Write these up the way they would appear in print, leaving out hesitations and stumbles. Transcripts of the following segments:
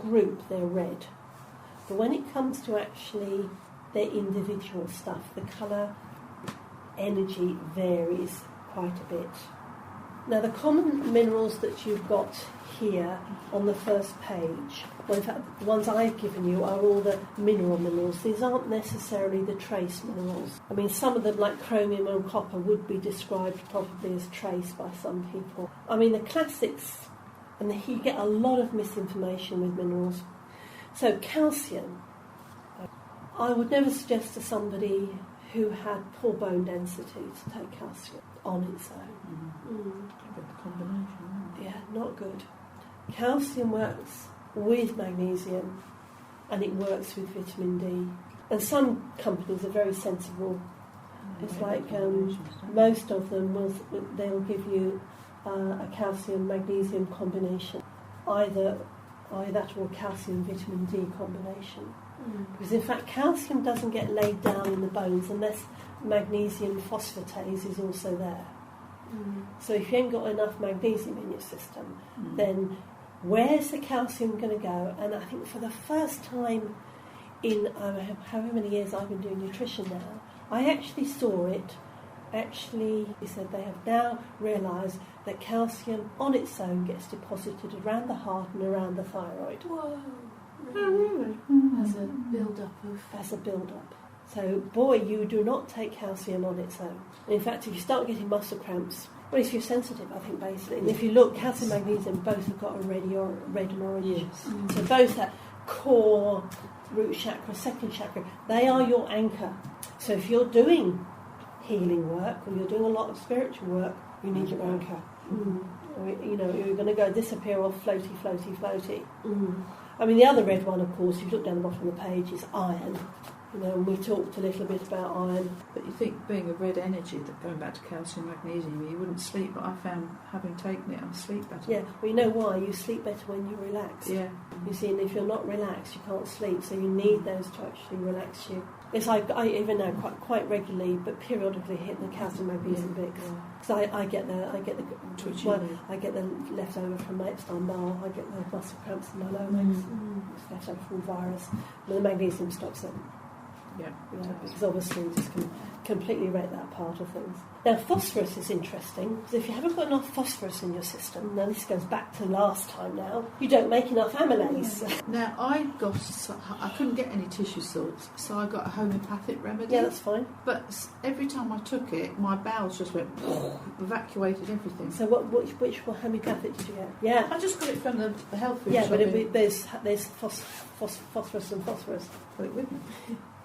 group, they're red. But when it comes to actually their individual stuff, the colour energy varies quite a bit. Now, the common minerals that you've got here on the first page, well, in fact, the ones I've given you are all the minerals. These aren't necessarily the trace minerals. I mean, some of them, like chromium and copper, would be described probably as trace by some people. I mean, the classics, and you get a lot of misinformation with minerals. So, calcium, I would never suggest to somebody who had poor bone density to take calcium on its own. The combination. Yeah, not good. Calcium works with magnesium and it works with vitamin D. And some companies are very sensible. It's like most of them they'll give you a calcium magnesium combination, either that or calcium vitamin D combination. Because in fact calcium doesn't get laid down in the bones unless magnesium phosphatase is also there. So if you ain't got enough magnesium in your system, then where's the calcium going to go? And I think for the first time in however many years I've been doing nutrition now, I actually saw it. Actually, he said they have now realised that calcium on its own gets deposited around the heart and around the thyroid. Whoa! Really? As a build-up. So, boy, you do not take calcium on its own. And in fact, if you start getting muscle cramps, well, if you're sensitive, I think, basically. And if you look, calcium and magnesium both have got a red and orange. Yes. So both that core, root chakra, second chakra, they are your anchor. So if you're doing healing work or you're doing a lot of spiritual work, you need your anchor. You know, you're going to go disappear off floaty. I mean, the other red one, of course, if you look down the bottom of the page, is iron. You know, and we talked a little bit about iron. But you think being a red energy, that going back to calcium, magnesium, you wouldn't sleep, but I found having taken it, I sleep better. Yeah, well, you know why? You sleep better when you relax. Yeah. You see, and if you're not relaxed, you can't sleep, so you need those to actually relax you. Yes, I even now quite regularly, but periodically hit the calcium magnesium Vicks. Because I get the leftover from my Epstein-Barr. I get the muscle cramps in my lower legs. It's leftover from virus. But the magnesium stops it. Yeah, because obviously you just can completely rate that part of things. Now, phosphorus is interesting, because if you haven't got enough phosphorus in your system, now this goes back to last time now, you don't make enough amylase. Now, I couldn't get any tissue salts, so I got a homeopathic remedy. Yeah, that's fine. But every time I took it, my bowels just went, evacuated everything. So which homeopathic did you get? Yeah. I just got it from the health food shop. Yeah, but there's phosphorus and phosphorus. Got it with me.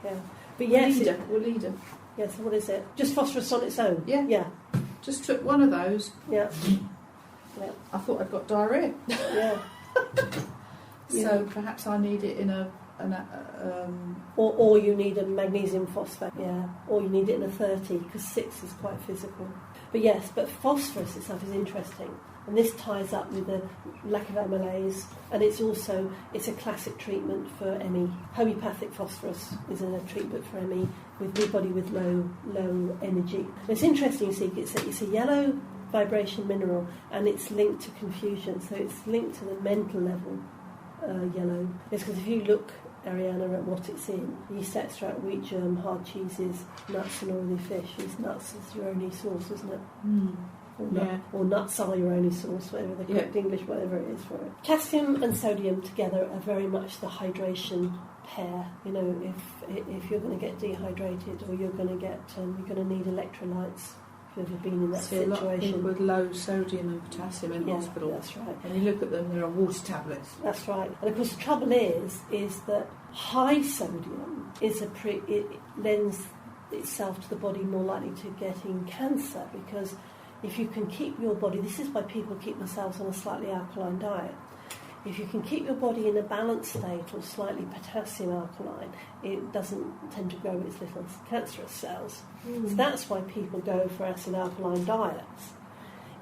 Yeah. But yes, Leader. Yes, what is it? Just phosphorus on its own? Yeah. Yeah. Just took one of those. Yeah. I thought I'd got diarrhoea. Yeah. So perhaps I need it in or you need a magnesium phosphate, or you need it in a 30, because 6 is quite physical. But phosphorus itself is interesting, and this ties up with the lack of amylase, and it's a classic treatment for ME. Homeopathic phosphorus is a treatment for ME with anybody with low energy. And it's interesting, you see, it's a yellow vibration mineral, and it's linked to confusion, so it's linked to the mental level. Yellow. It's because if you look, Ariana, at what it's in, yeast extract, wheat germ, hard cheeses, nuts and oily fish. Nuts is your only source, isn't it? Or nuts are your only source, whatever the correct English, whatever it is for it. Calcium and sodium together are very much the hydration pair. You know, if you're going to get dehydrated or you're going to need electrolytes. You've ever been in that situation. A lot of people with low sodium and potassium in hospital. That's right. And you look at them, they're on water tablets. That's right. And of course the trouble is that high sodium it lends itself to the body more likely to getting cancer, because if you can keep your body, this is why people keep themselves on a slightly alkaline diet. If you can keep your body in a balanced state or slightly potassium alkaline, it doesn't tend to grow its little cancerous cells. So that's why people go for acid alkaline diets,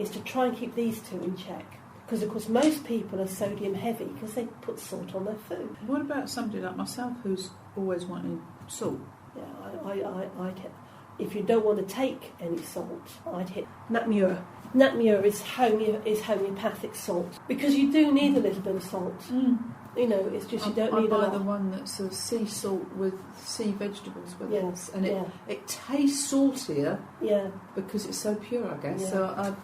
is to try and keep these two in check. Because, of course, most people are sodium heavy because they put salt on their food. What about somebody like myself who's always wanting salt? Yeah, I'd hit. If you don't want to take any salt, I'd hit Natmura. Natmura is homeopathic salt, because you do need a little bit of salt. You know, it's just you don't I need a buy lot. the one that's a sea salt with sea vegetables with Yeah, it, and yeah. it tastes saltier Yeah, because it's so pure, I guess. Yeah. So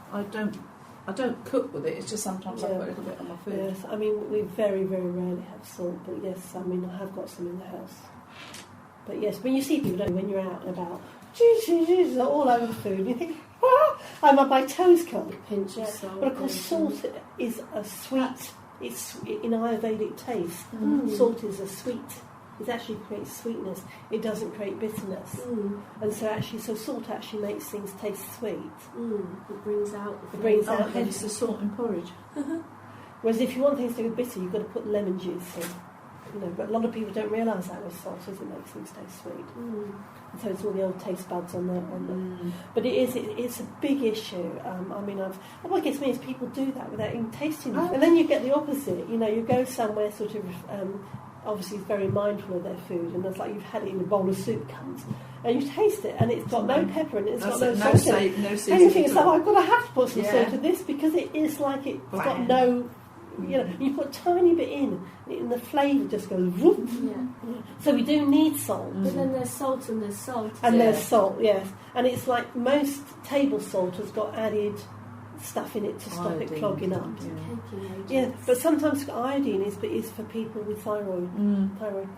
I don't cook with it. It's just sometimes I Yeah. put a little bit on my food. yes. I mean, we very, very rarely have salt, but yes, I mean, I have got some in the house. But yes, when you see people, don't you, when you're out and about, they're all over the food, you think, I have my toes cut. Pinch Yeah. of salt. But of course, salt is a sweet. It's in Ayurvedic taste. Mm. Salt is a sweet. It actually creates sweetness. It doesn't create bitterness. Mm. And so salt actually makes things taste sweet. Mm. It brings out. It brings Oh, out hence the salt in porridge. Whereas if you want things to go bitter, you've got to put lemon juice in. You know, but a lot of people don't realise that with salt, is it makes things taste sweet. Mm. And so it's all the old taste buds on the. But it's a big issue. I mean, what gets me is people do that without even tasting it, and then you get the opposite. You know, you go somewhere sort of obviously very mindful of their food, and it's like you've had it in a bowl of soup comes, and you taste it, and it's got no pepper in it, it's got no salt in it. No And you think, seasoning. so I've got to have to put some Yeah. salt in this because it is like it's got Bland. no. You know, you put a tiny bit in, and the flavour just goes whoop. Yeah. So we do need salt. But then there's salt and there's salt. And Yeah. there's salt, yes. And it's like most table salt has got added stuff in it to stop it Iodine. clogging up. Yeah. Caking agents. Yeah, but sometimes iodine is for people with thyroid Mm.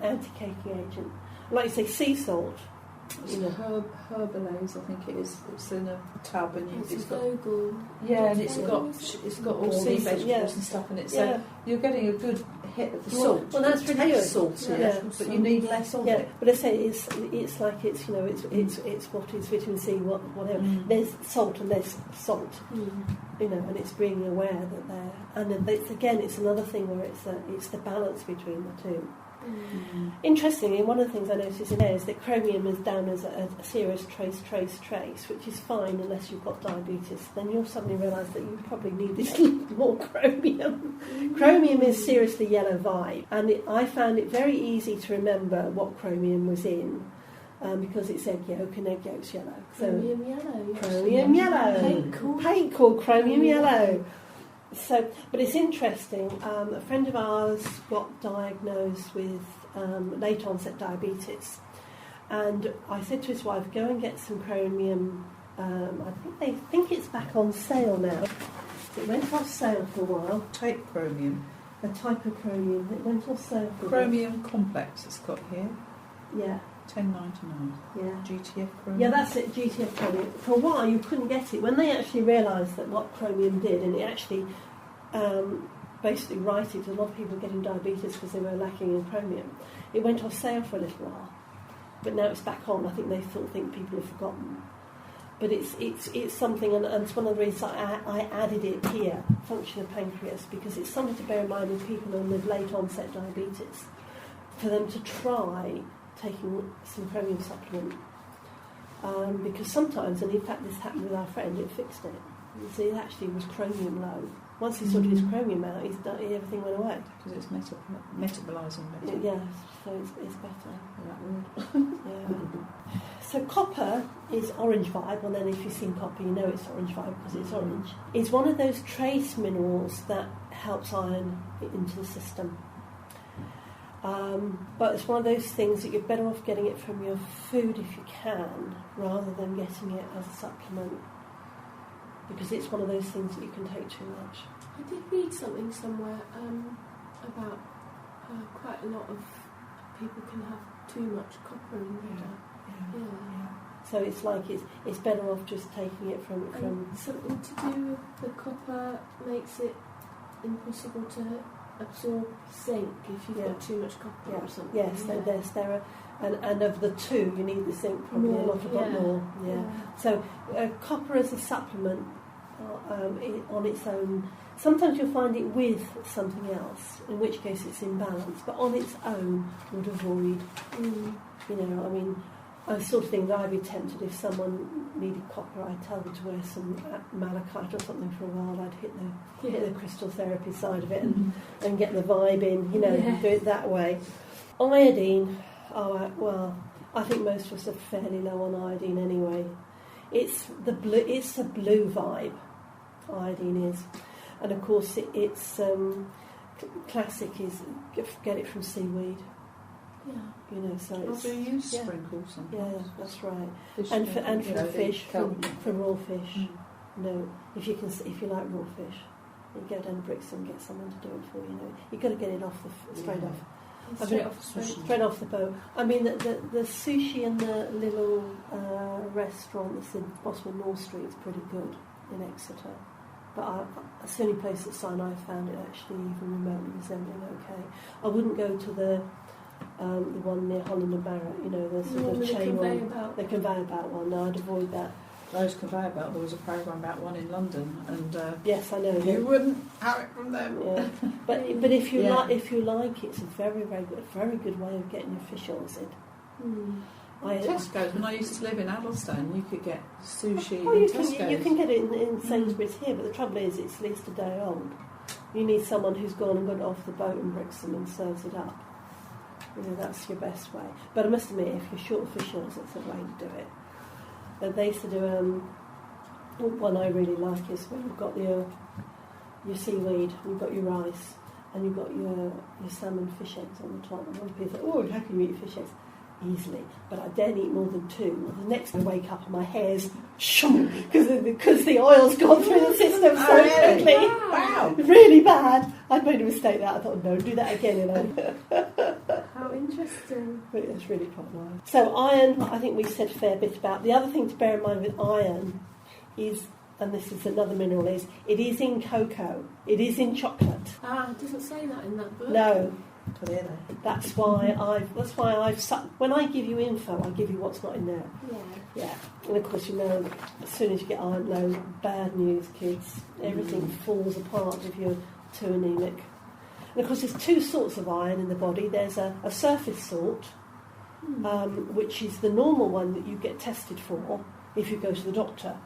anti-caking agent. Like you say, sea salt. It's You know. Herbalaise, I think it is. It's in a tub and It's it's a got Vogel. yeah, and it's got all sea Decent, vegetables yeah. and stuff in it. So Yeah, you're getting a good hit of the Well- salt. well, that's it really tastes good. salty, Yeah. but you need less of yeah. it. But I say it's like it's you know it's what is vitamin C, whatever. Mm. There's salt and there's salt. Mm. You know, and it's being aware that they're, and then it's another thing where it's the balance between the two. Mm. Interestingly, one of the things I noticed in there is that chromium is down as a serious trace, which is fine unless you've got diabetes. Then you'll suddenly realise that you probably need this more chromium. Chromium is seriously yellow vibe, and I found it very easy to remember what chromium was in. Because it's egg yolk and egg yolk's yellow. So Chromium yellow. chromium yellow. Paint called chromium yellow. So, but it's interesting. A friend of ours got diagnosed with late onset diabetes, and I said to his wife, "Go and get some chromium." I think it's back on sale now. It went off sale for a while. Take chromium. A type of chromium. It went off sale for Chromium complex. It's got here. Yeah, $10.99. yeah. GTF chromium. Yeah, that's it, GTF chromium. For a while you couldn't get it. When they actually realised that what chromium did, and it actually basically righted a lot of people getting diabetes because they were lacking in chromium, it went off sale for a little while. But now it's back on. I think they still think people have forgotten. But it's something, and it's one of the reasons I added it here, function of pancreas, because it's something to bear in mind with people with late onset diabetes, for them to try taking some chromium supplement. Because sometimes, and in fact this happened with our friend, it fixed it. You see, it actually was chromium low. Once he sorted his chromium out, everything went away. Because it's metabolising better. Yeah, so it's better. That word. Yeah. So copper is orange vibe, and then if you've seen copper, you know it's orange vibe because it's orange. It's one of those trace minerals that helps iron into the system. But it's one of those things that you're better off getting it from your food if you can, rather than getting it as a supplement, because it's one of those things that you can take too much. I did read something somewhere about quite a lot of people can have too much copper in their diet. Yeah. So it's like it's better off just taking it from. And something to do with the copper makes it impossible to absorb zinc if you've got too much copper or something. Yes, there are, and of the two, you need the zinc probably a lot more. Yeah. So copper as a supplement on its own. Sometimes you'll find it with something else, in which case it's in balance. But on its own, would avoid. You know, I mean, I sort of think that I'd be tempted if someone needed copper. I'd tell them to wear some malachite or something for a while. I'd hit the crystal therapy side of it and get the vibe in. You know, do it that way. Iodine. Well, I think most of us are fairly low on iodine anyway. It's the blue vibe. Iodine is, and of course it's classic is get it from seaweed. Yeah. You know, so Or it's do you use yeah. sprinkles sometimes? Yeah, that's right. Fish And for milk, you know, the fish, kelp. from raw fish. Mm. No, if you like raw fish, you go down to Brixton and get someone to do it for you. You know, you've got to get it off straight Yeah. off. Straight off the boat. Straight off the boat. I mean, the sushi in the little restaurant that's in the bottom of North Street is pretty good in Exeter. But it's the only place at Sinai found it actually even remotely resembling okay. I wouldn't go to the one near Holland and Barrett, you know, the sort of chain one. The conveyor belt one. No, I'd avoid that. Those conveyor belt, there was a programme about one in London, and yes, I know. you wouldn't have it from them. Yeah. But if you Yeah. like, it's a very very good way of getting your fish oils in. Tesco's, when I used to live in Addlestone, you could get sushi Oh, in you Tesco's. can get it in Sainsbury's here, but the trouble is it's at least a day old. You need someone who's gone and got it off the boat in Brixton and serves it up. You know, that's your best way. But I must admit, if you're short of fish oils, that's a way to do it. They used to do one I really like is when you've got your seaweed, you've got your rice, and you've got your salmon fish eggs on the top. And one people think, oh, how can you eat fish eggs? Easily, but I don't eat more than 2. The next time I wake up and my hair's because the oil's gone through the system so quickly. Wow. Really bad. I made a mistake there. I thought, no, do that again, you know. How interesting. But it's really quite nice. So iron, I think we said a fair bit about. The other thing to bear in mind with iron is, and this is another mineral, is it is in cocoa. It is in chocolate. It doesn't say that in that book. No. Clearly. That's why when I give you info, I give you what's not in there. Yeah. Yeah. And of course, you know, as soon as you get iron low, bad news, kids. Everything falls apart if you're too anemic. And of course, there's 2 sorts of iron in the body. There's a surface salt, which is the normal one that you get tested for if you go to the doctor.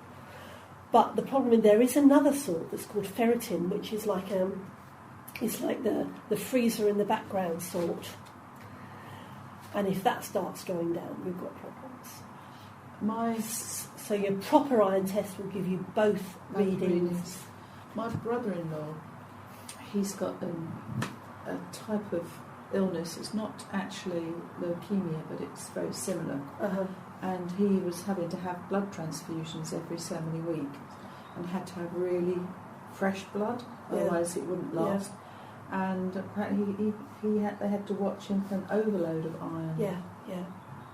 But the problem is there is another salt that's called ferritin, which is like it's like the freezer in the background salt. And if that starts going down, you've got problems. So your proper iron test will give you both readings. My brother-in-law, he's got a type of illness. It's not actually leukemia, but it's very similar. Uh-huh. And he was having to have blood transfusions every so many weeks and had to have really fresh blood, otherwise it wouldn't last. Yeah. And apparently they had to watch him for an overload of iron. Yeah.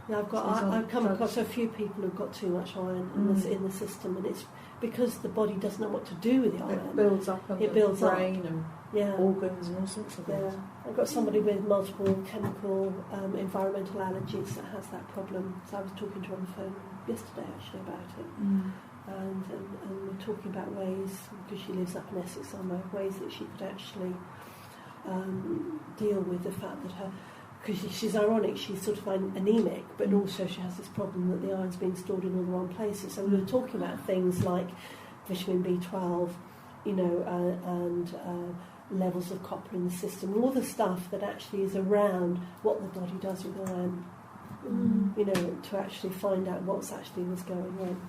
Now I've come across a few people who've got too much iron in the system, and it's because the body doesn't know what to do with the iron. It builds up on the brain and organs and all sorts of things. Yeah. I've got somebody with multiple chemical environmental allergies that has that problem. So I was talking to her on the phone yesterday actually about it. And we're talking about ways, because she lives up in Essex somewhere, ways that she could actually deal with the fact that because she's ironic, she's sort of anemic, but also she has this problem that the iron's being stored in all the wrong places. So we were talking about things like vitamin B12, you know, and levels of copper in the system, all the stuff that actually is around what the body does with iron, you know, to actually find out what's actually was going on.